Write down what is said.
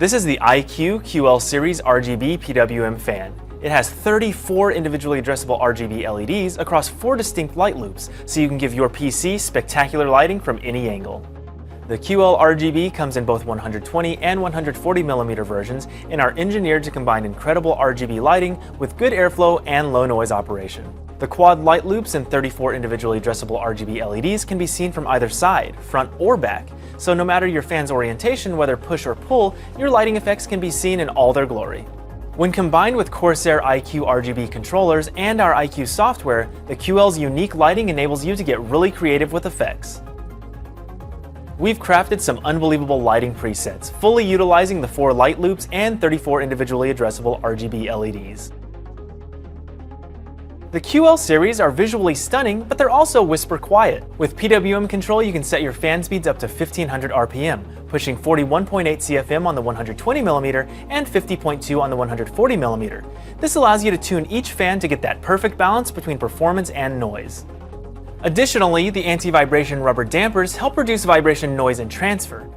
This is the iQOO QL Series RGB PWM fan. It has 34 individually addressable RGB LEDs across 4 distinct light loops, so you can give your PC spectacular lighting from any angle. The QL RGB comes in both 120 and 140mm versions and are engineered to combine incredible RGB lighting with good airflow and low noise operation. The quad light loops and 34 individually addressable RGB LEDs can be seen from either side, front or back, so no matter your fan's orientation, whether push or pull, your lighting effects can be seen in all their glory. When combined with Corsair iQOO RGB controllers and our iQOO software, the QL's unique lighting enables you to get really creative with effects. We've crafted some unbelievable lighting presets, fully utilizing the 4 light loops and 34 individually addressable RGB LEDs. The QL series are visually stunning, but they're also whisper quiet. With PWM control, you can set your fan speeds up to 1500 RPM, pushing 41.8 CFM on the 120mm and 50.2 on the 140mm. This allows you to tune each fan to get that perfect balance between performance and noise. Additionally, the anti-vibration rubber dampers help reduce vibration, noise, and transfer.